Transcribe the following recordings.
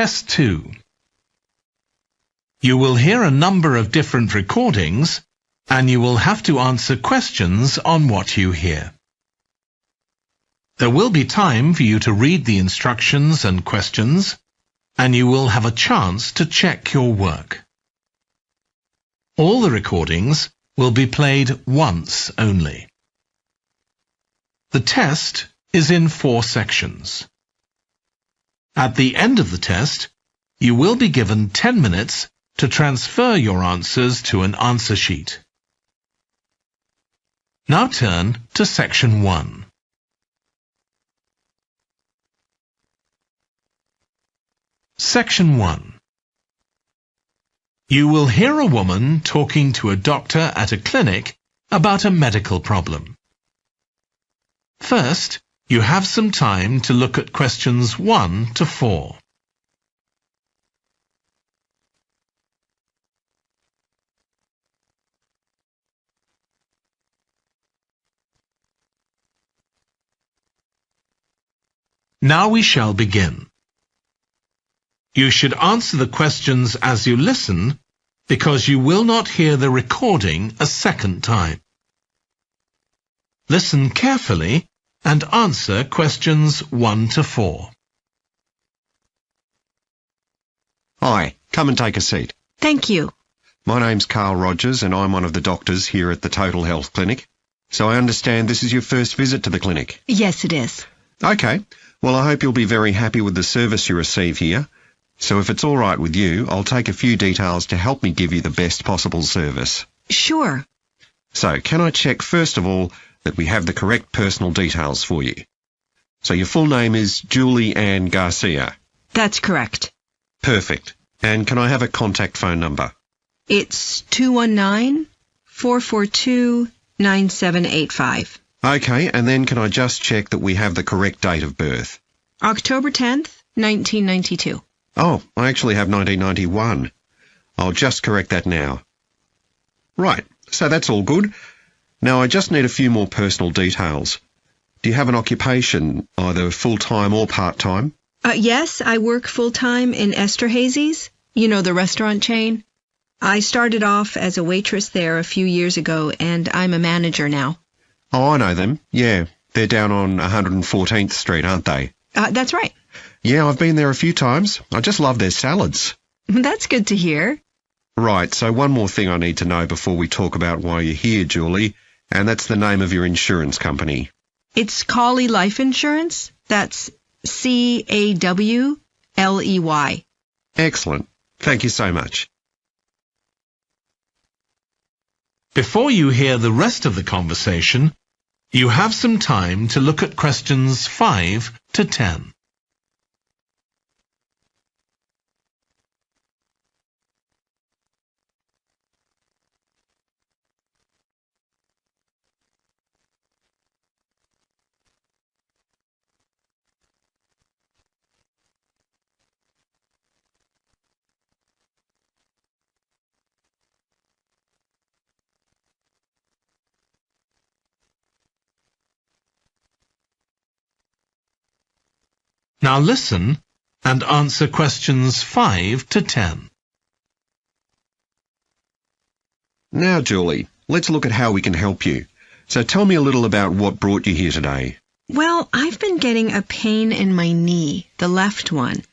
Test 2. You will hear a number of different recordings, and you will have to answer questions on what you hear. There will be time for you to read the instructions and questions, and you will have a chance to check your work. All the recordings will be played once only. The test is in 4 sections. At the end of the test, you will be given 10 minutes to transfer your answers to an answer sheet. Now turn to Section 1. Section 1. You will hear a woman talking to a doctor at a clinic about a medical problem. First, you have some time to look at questions 1 to 4. Now we shall begin. You should answer the questions as you listen, because you will not hear the recording a second time. Listen carefully and answer questions 1 to 4. Hi, come and take a seat. Thank you. My name's Carl Rogers and I'm one of the doctors here at the Total Health Clinic. So I understand this is your first visit to the clinic. Yes, it is. Okay, well I hope you'll be very happy with the service you receive here. So if it's all right with you, I'll take a few details to help me give you the best possible service. Sure. So can I check first of all that we have the correct personal details for you? So your full name is Julie Ann Garcia. That's correct. Perfect. And can I have a contact phone number? It's 219-442-9785. Okay, and then can I just check that we have the correct date of birth? October 10th, 1992. Oh, I actually have 1991. I'll just correct that now. Right, so that's all good. Now I just need a few more personal details. Do you have an occupation, either full-time or part-time? Yes, I work full-time in Esterhazy's, you know, the restaurant chain. I started off as a waitress there a few years ago, and I'm a manager now. Oh, I know them. Yeah, they're down on 114th Street, aren't they? That's right. Yeah, I've been there a few times. I just love their salads. That's good to hear. Right, so one more thing I need to know before we talk about why you're here, Julie, and that's the name of your insurance company. It's Cawley Life Insurance. That's C-A-W-L-E-Y. Excellent. Thank you so much. Before you hear the rest of the conversation, you have some time to look at questions 5 to 10. Now listen and answer questions 5 to 10. Now, Julie, let's look at how we can help you. So tell me a little about what brought you here today. Well, I've been getting a pain in my knee, the left one.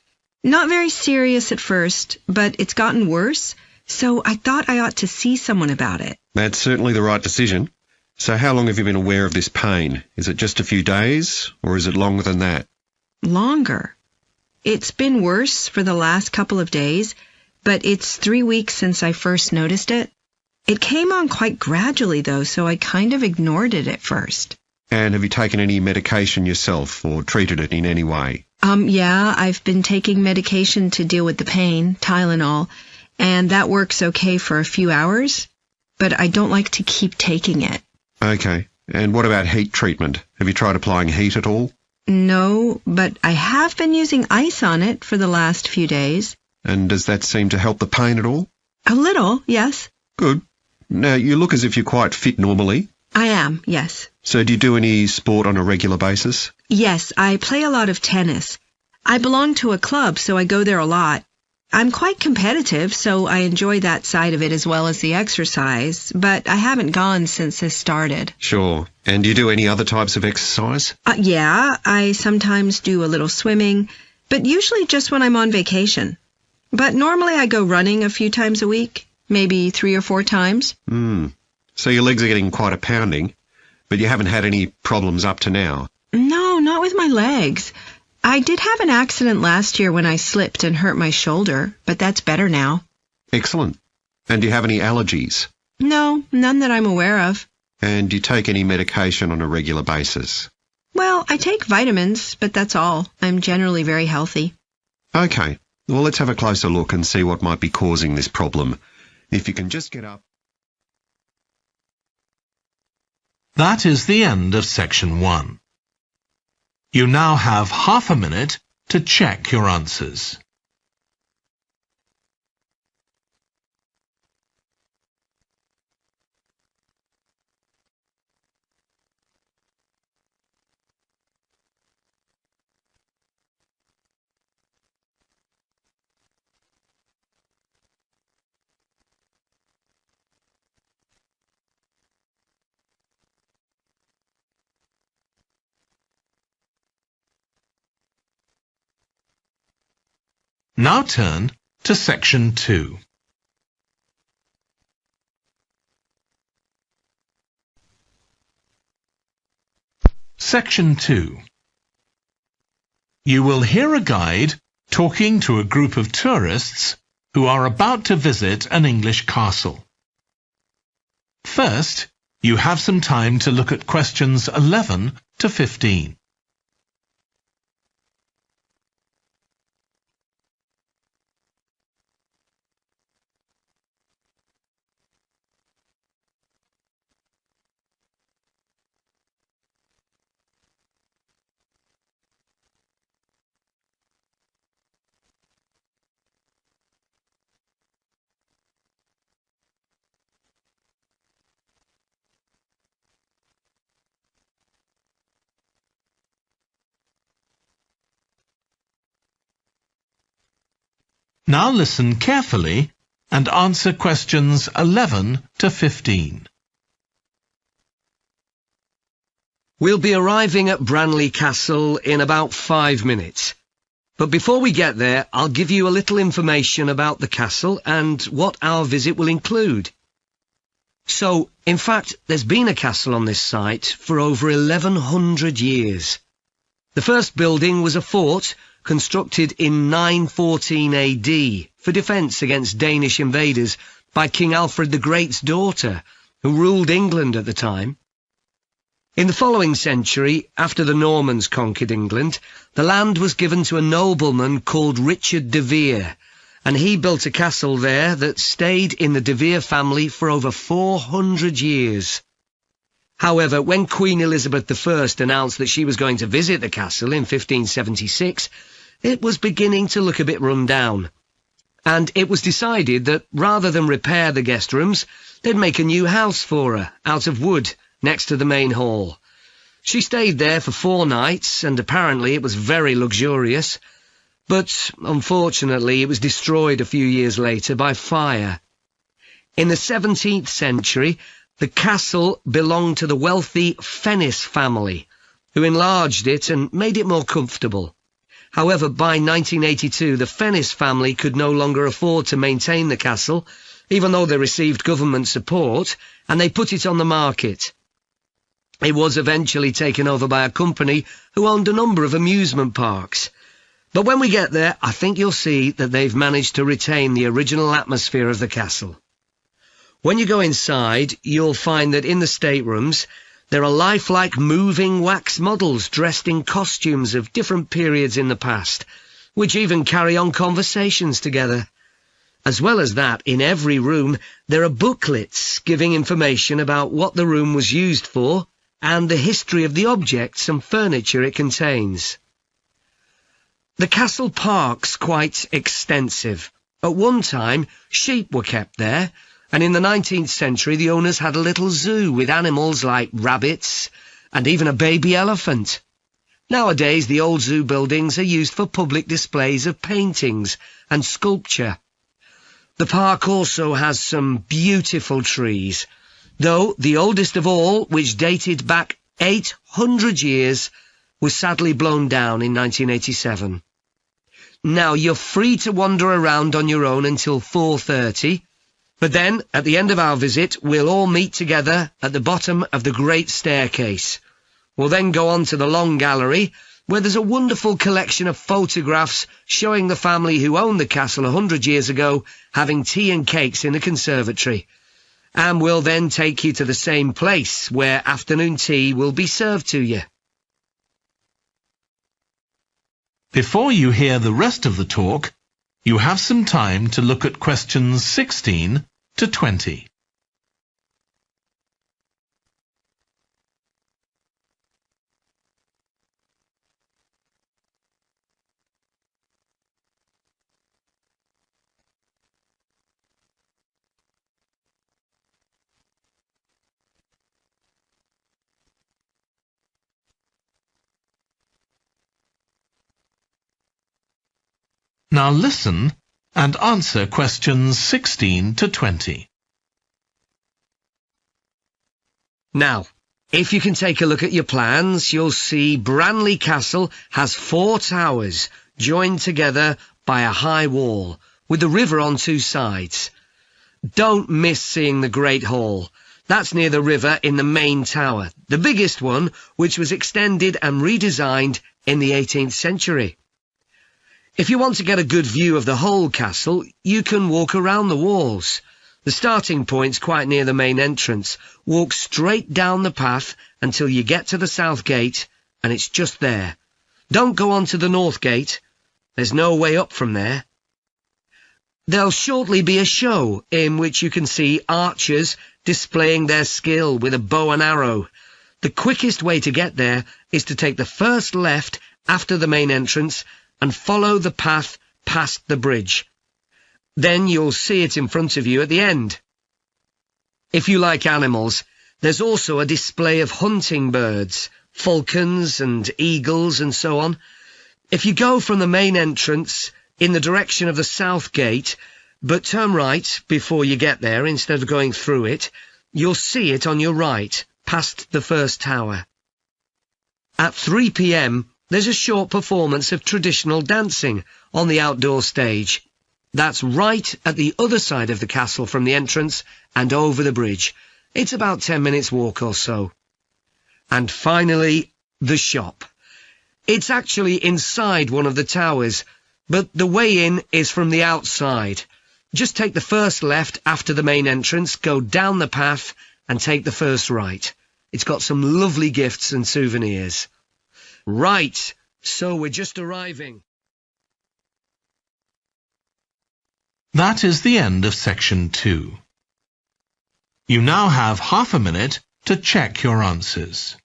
Not very serious at first, but it's gotten worse, so I thought I ought to see someone about it. That's certainly the right decision. So how long have you been aware of this pain? Is it just a few days, or is it longer than that? Longer. It's been worse for the last couple of days, but it's 3 weeks since I first noticed it. It came on quite gradually, though, so I kind of ignored it at first. And have you taken any medication yourself or treated it in any way? Yeah, I've been taking medication to deal with the pain, Tylenol, and that works okay for a few hours, but I don't like to keep taking it. Okay. And what about heat treatment? Have you tried applying heat at all? No, but I have been using ice on it for the last few days. And does that seem to help the pain at all? A little, yes. Good. Now, you look as if you're quite fit normally. I am, yes. So do you do any sport on a regular basis? Yes, I play a lot of tennis. I belong to a club, so I go there a lot. I'm quite competitive, so I enjoy that side of it as well as the exercise, but I haven't gone since this started. Sure. And do you do any other types of exercise? Yeah, I sometimes do a little swimming, but usually just when I'm on vacation. But normally I go running a few times a week, maybe 3 or 4 times. So your legs are getting quite a pounding, but you haven't had any problems up to now? No, not with my legs. I did have an accident last year when I slipped and hurt my shoulder, but that's better now. Excellent. And do you have any allergies? No, none that I'm aware of. And do you take any medication on a regular basis? Well, I take vitamins, but that's all. I'm generally very healthy. Okay. Well, let's have a closer look and see what might be causing this problem. If you can just get up. That is the end of section 1. You now have half a minute to check your answers. Now turn to section 2. Section 2. You will hear a guide talking to a group of tourists who are about to visit an English castle. First, you have some time to look at questions 11 to 15. Now listen carefully and answer questions 11 to 15. We'll be arriving at Branley Castle in about 5 minutes. But before we get there, I'll give you a little information about the castle and what our visit will include. So, in fact, there's been a castle on this site for over 1100 years. The first building was a fort constructed in 914 AD for defence against Danish invaders by King Alfred the Great's daughter, who ruled England at the time. In the following century, after the Normans conquered England, the land was given to a nobleman called Richard de Vere, and he built a castle there that stayed in the de Vere family for over 400 years. However, when Queen Elizabeth I announced that she was going to visit the castle in 1576, it was beginning to look a bit run down, and it was decided that rather than repair the guest rooms, they'd make a new house for her, out of wood, next to the main hall. She stayed there for 4 nights, and apparently it was very luxurious, but unfortunately it was destroyed a few years later by fire. In the 17th century, the castle belonged to the wealthy Fennis family, who enlarged it and made it more comfortable. However, by 1982, the Fennis family could no longer afford to maintain the castle, even though they received government support, and they put it on the market. It was eventually taken over by a company who owned a number of amusement parks. But when we get there, I think you'll see that they've managed to retain the original atmosphere of the castle. When you go inside, you'll find that in the staterooms, there are lifelike moving wax models dressed in costumes of different periods in the past, which even carry on conversations together. As well as that, in every room, there are booklets giving information about what the room was used for and the history of the objects and furniture it contains. The castle park's quite extensive. At one time, sheep were kept there, and in the 19th century the owners had a little zoo with animals like rabbits and even a baby elephant. Nowadays, the old zoo buildings are used for public displays of paintings and sculpture. The park also has some beautiful trees, though the oldest of all, which dated back 800 years, was sadly blown down in 1987. Now, you're free to wander around on your own until 4:30, but then, at the end of our visit, we'll all meet together at the bottom of the Great Staircase. We'll then go on to the Long Gallery, where there's a wonderful collection of photographs showing the family who owned the castle 100 years ago having tea and cakes in the conservatory. And we'll then take you to the same place, where afternoon tea will be served to you. Before you hear the rest of the talk, you have some time to look at questions 16 to 20. Now listen and answer questions 16 to 20. Now, if you can take a look at your plans, you'll see Branley Castle has 4 towers joined together by a high wall, with the river on 2 sides. Don't miss seeing the Great Hall. That's near the river in the main tower, the biggest one, which was extended and redesigned in the 18th century. If you want to get a good view of the whole castle, you can walk around the walls. The starting point's quite near the main entrance. Walk straight down the path until you get to the south gate, and it's just there. Don't go on to the north gate. There's no way up from there. There'll shortly be a show in which you can see archers displaying their skill with a bow and arrow. The quickest way to get there is to take the first left after the main entrance and follow the path past the bridge. Then you'll see it in front of you at the end. If you like animals, there's also a display of hunting birds, falcons and eagles and so on. If you go from the main entrance in the direction of the south gate, but turn right before you get there instead of going through it, you'll see it on your right, past the first tower. At 3 p.m, there's a short performance of traditional dancing on the outdoor stage. That's right at the other side of the castle from the entrance and over the bridge. It's about 10 minutes walk or so. And finally, the shop. It's actually inside one of the towers, but the way in is from the outside. Just take the first left after the main entrance, go down the path and take the first right. It's got some lovely gifts and souvenirs. Right, so we're just arriving. That is the end of section 2. You now have half a minute to check your answers.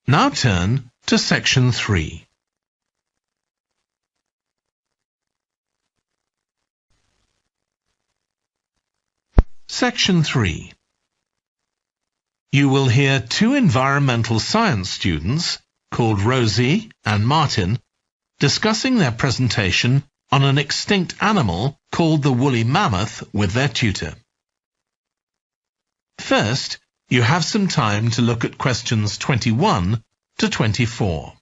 Now turn to section 3. Section 3. You will hear 2 environmental science students, called Rosie and Martin, discussing their presentation on an extinct animal called the woolly mammoth with their tutor. First, you have some time to look at questions 21 to 24.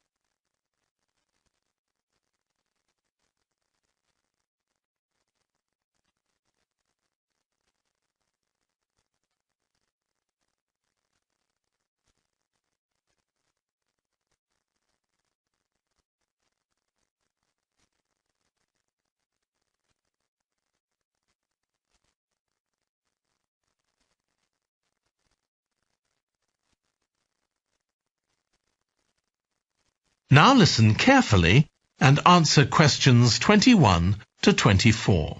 Now listen carefully and answer questions 21 to 24.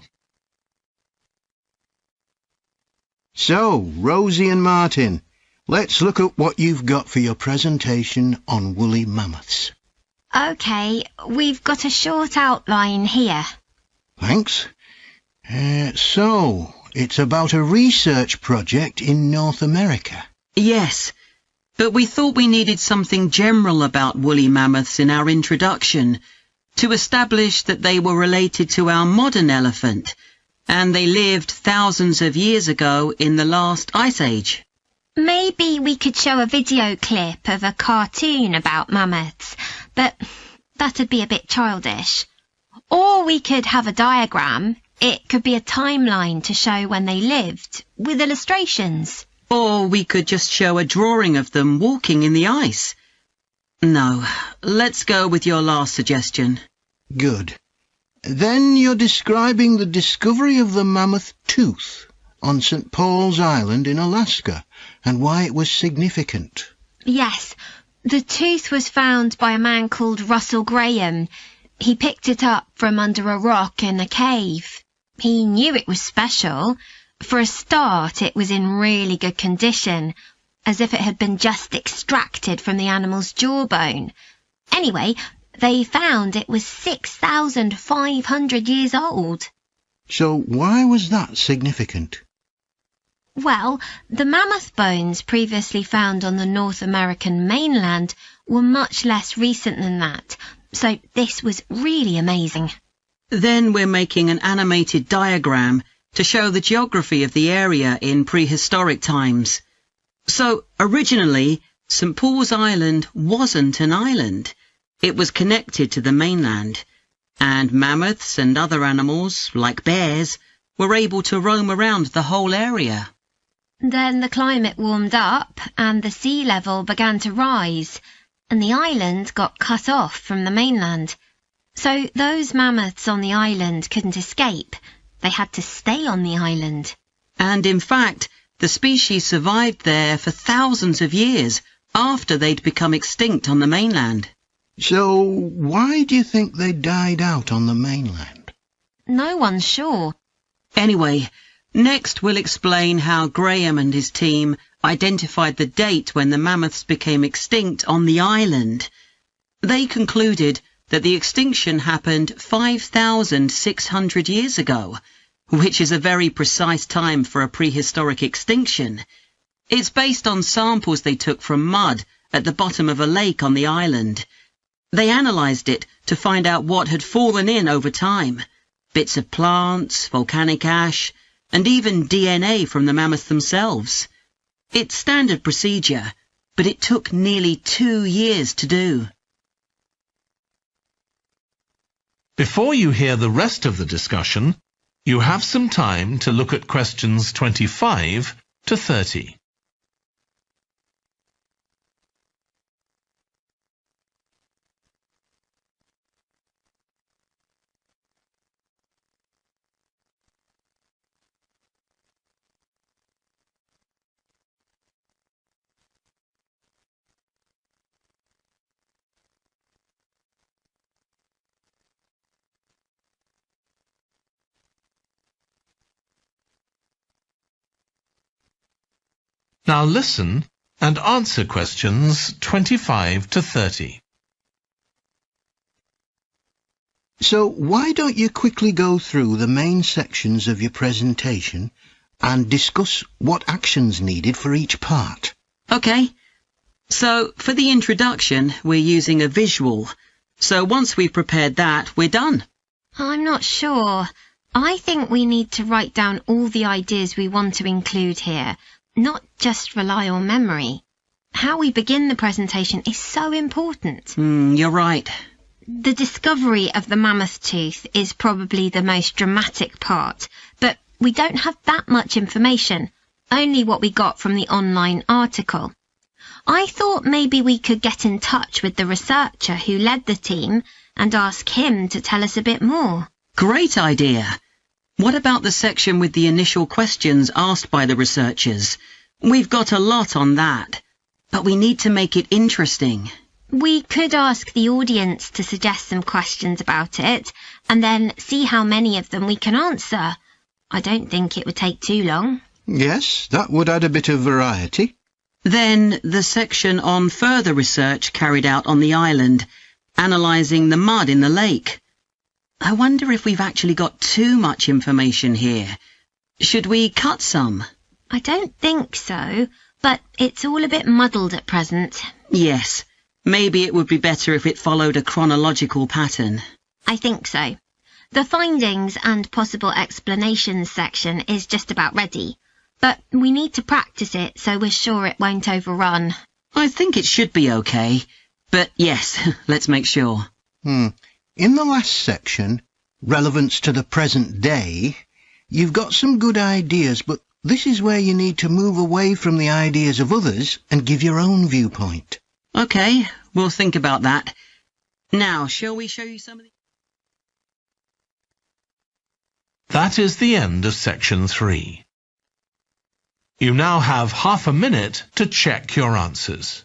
So, Rosie and Martin, let's look at what you've got for your presentation on woolly mammoths. OK, we've got a short outline here. Thanks. So, it's about a research project in North America. Yes, but we thought we needed something general about woolly mammoths in our introduction to establish that they were related to our modern elephant, and they lived thousands of years ago in the last ice age. Maybe we could show a video clip of a cartoon about mammoths, but that'd be a bit childish. Or we could have a diagram. It could be a timeline to show when they lived, with illustrations. Or we could just show a drawing of them walking in the ice. No, let's go with your last suggestion. Good. Then you're describing the discovery of the mammoth tooth on St. Paul's Island in Alaska and why it was significant. Yes, the tooth was found by a man called Russell Graham. He picked it up from under a rock in a cave. He knew it was special. For a start, it was in really good condition, as if it had been just extracted from the animal's jawbone. Anyway, they found it was 6,500 years old. So why was that significant? Well, the mammoth bones previously found on the North American mainland were much less recent than that, so this was really amazing. Then we're making an animated diagram to show the geography of the area in prehistoric times. So, originally, St. Paul's Island wasn't an island. It was connected to the mainland, and mammoths and other animals, like bears, were able to roam around the whole area. Then the climate warmed up, and the sea level began to rise, and the island got cut off from the mainland. So those mammoths on the island couldn't escape. They had to stay on the island. And in fact, the species survived there for thousands of years after they'd become extinct on the mainland. So why do you think they died out on the mainland? No one's sure. Anyway, next we'll explain how Graham and his team identified the date when the mammoths became extinct on the island. They concluded that the extinction happened 5,600 years ago, which is a very precise time for a prehistoric extinction. It's based on samples they took from mud at the bottom of a lake on the island. They analysed it to find out what had fallen in over time, bits of plants, volcanic ash, and even DNA from the mammoths themselves. It's standard procedure, but it took nearly 2 years to do. Before you hear the rest of the discussion, you have some time to look at questions 25 to 30. Now listen and answer questions 25 to 30. So why don't you quickly go through the main sections of your presentation and discuss what actions needed for each part? OK. So, for the introduction, we're using a visual. So once we've prepared that, we're done. I'm not sure. I think we need to write down all the ideas we want to include here, not just rely on memory. How we begin the presentation is so important. You're right. The discovery of the mammoth tooth is probably the most dramatic part, but we don't have that much information, only what we got from the online article. I thought maybe we could get in touch with the researcher who led the team and ask him to tell us a bit more. Great idea. What about the section with the initial questions asked by the researchers? We've got a lot on that, but we need to make it interesting. We could ask the audience to suggest some questions about it, and then see how many of them we can answer. I don't think it would take too long. Yes, that would add a bit of variety. Then the section on further research carried out on the island, analysing the mud in the lake. I wonder if we've actually got too much information here. Should we cut some? I don't think so, but it's all a bit muddled at present. Yes, maybe it would be better if it followed a chronological pattern. I think so. The findings and possible explanations section is just about ready, but we need to practice it so we're sure it won't overrun. I think it should be okay, but yes, let's make sure. In the last section, relevance to the present day, you've got some good ideas, but this is where you need to move away from the ideas of others and give your own viewpoint. Okay, we'll think about that. Now, shall we show you some of the... That is the end of section 3. You now have half a minute to check your answers.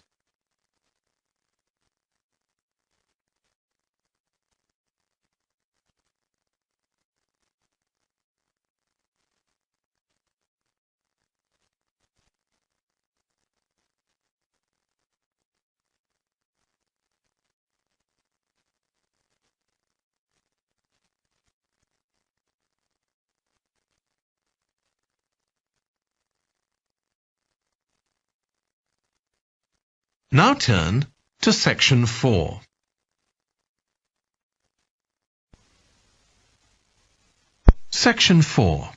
Now turn to section 4. Section 4.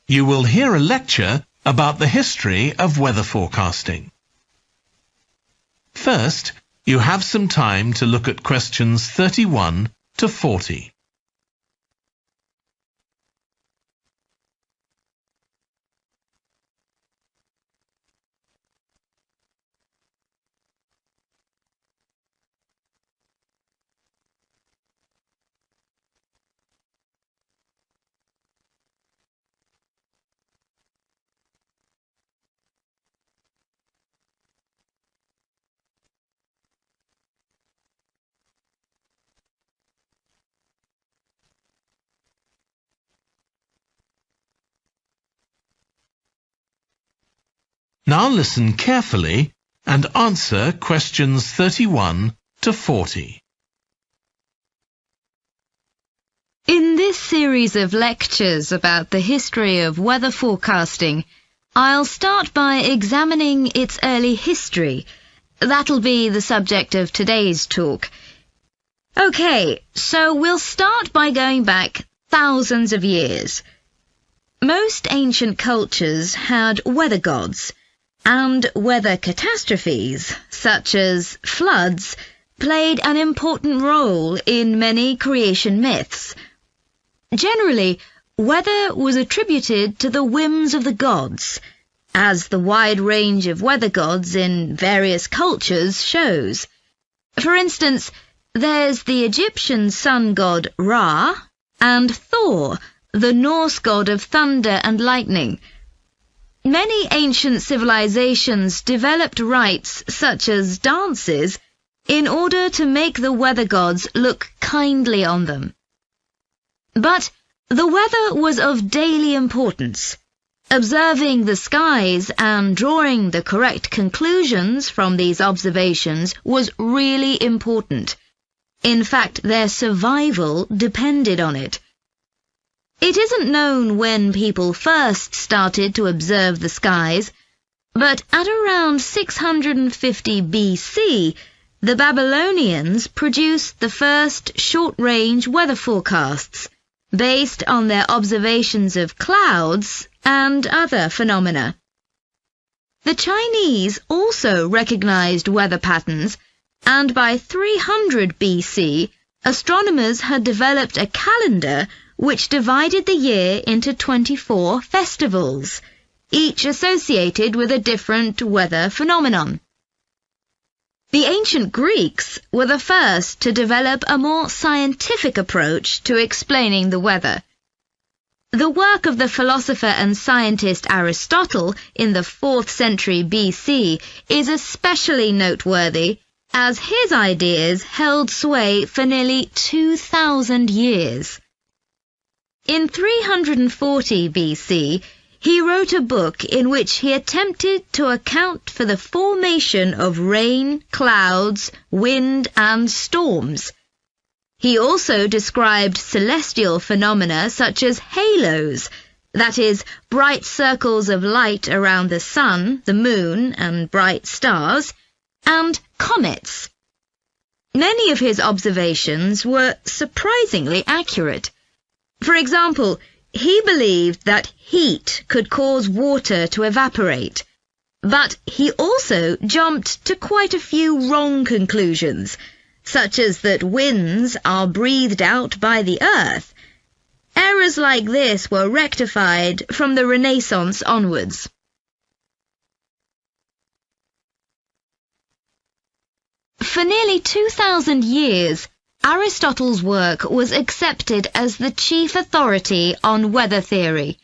You will hear a lecture about the history of weather forecasting. First, you have some time to look at questions 31 to 40. Now listen carefully and answer questions 31 to 40. In this series of lectures about the history of weather forecasting, I'll start by examining its early history. That'll be the subject of today's talk. Okay, so we'll start by going back thousands of years. Most ancient cultures had weather gods, and weather catastrophes, such as floods, played an important role in many creation myths. Generally, weather was attributed to the whims of the gods, as the wide range of weather gods in various cultures shows. For instance, there's the Egyptian sun god Ra, and Thor, the Norse god of thunder and lightning. Many ancient civilizations developed rites such as dances in order to make the weather gods look kindly on them. But the weather was of daily importance. Observing the skies and drawing the correct conclusions from these observations was really important. In fact, their survival depended on it. It isn't known when people first started to observe the skies, but at around 650 BC, the Babylonians produced the first short-range weather forecasts, based on their observations of clouds and other phenomena. The Chinese also recognized weather patterns, and by 300 BC, astronomers had developed a calendar which divided the year into 24 festivals, each associated with a different weather phenomenon. The ancient Greeks were the first to develop a more scientific approach to explaining the weather. The work of the philosopher and scientist Aristotle in the 4th century BC is especially noteworthy, as his ideas held sway for nearly 2,000 years. In 340 BC, he wrote a book in which he attempted to account for the formation of rain, clouds, wind, and storms. He also described celestial phenomena such as halos, that is, bright circles of light around the sun, the moon, and bright stars, and comets. Many of his observations were surprisingly accurate. For example, he believed that heat could cause water to evaporate, but he also jumped to quite a few wrong conclusions, such as that winds are breathed out by the earth. Errors like this were rectified from the Renaissance onwards. For nearly 2,000 years, Aristotle's work was accepted as the chief authority on weather theory.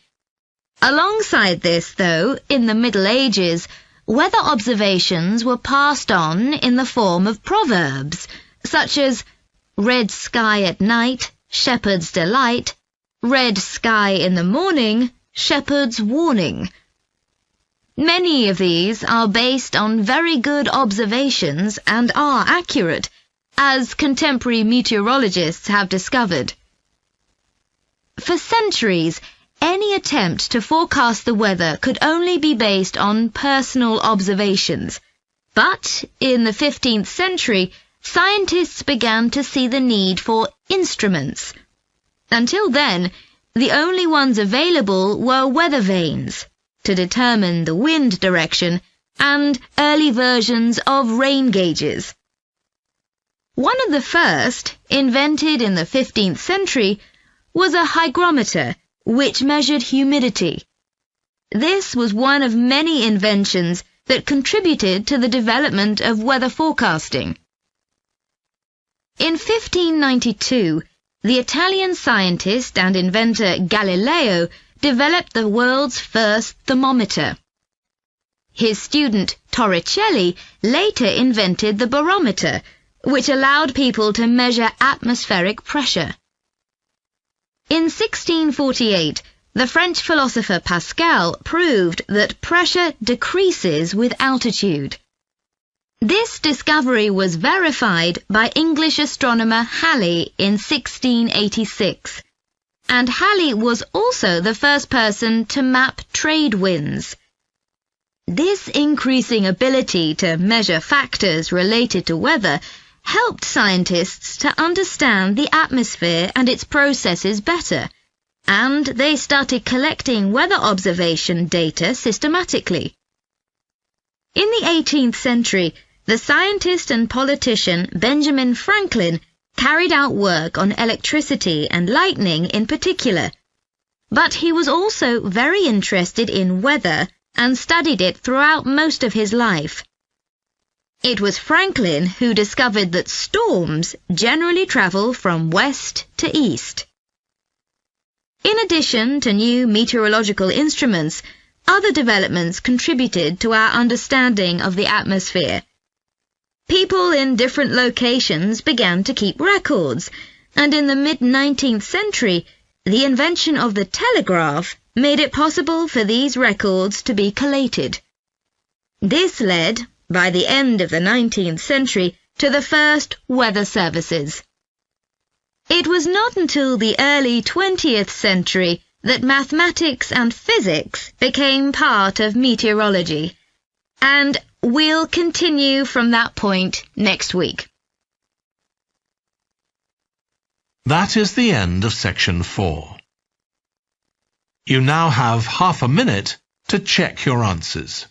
Alongside this, though, in the Middle Ages, weather observations were passed on in the form of proverbs, such as red sky at night, shepherd's delight, red sky in the morning, shepherd's warning. Many of these are based on very good observations and are accurate, as contemporary meteorologists have discovered. For centuries, any attempt to forecast the weather could only be based on personal observations. But in the 15th century, scientists began to see the need for instruments. Until then, the only ones available were weather vanes to determine the wind direction and early versions of rain gauges. One of the first, invented in the 15th century, was a hygrometer, which measured humidity. This was one of many inventions that contributed to the development of weather forecasting. In 1592, the Italian scientist and inventor Galileo developed the world's first thermometer. His student Torricelli later invented the barometer, which allowed people to measure atmospheric pressure. In 1648, the French philosopher Pascal proved that pressure decreases with altitude. This discovery was verified by English astronomer Halley in 1686, and Halley was also the first person to map trade winds. This increasing ability to measure factors related to weather helped scientists to understand the atmosphere and its processes better, and they started collecting weather observation data systematically. In the 18th century, the scientist and politician Benjamin Franklin carried out work on electricity and lightning in particular, but he was also very interested in weather and studied it throughout most of his life. It was Franklin who discovered that storms generally travel from west to east. In addition to new meteorological instruments, other developments contributed to our understanding of the atmosphere. People in different locations began to keep records, and in the mid-19th century, the invention of the telegraph made it possible for these records to be collated. This led, by the end of the 19th century, to the first weather services. It was not until the early 20th century that mathematics and physics became part of meteorology, and we'll continue from that point next week. That is the end of section 4. You now have half a minute to check your answers.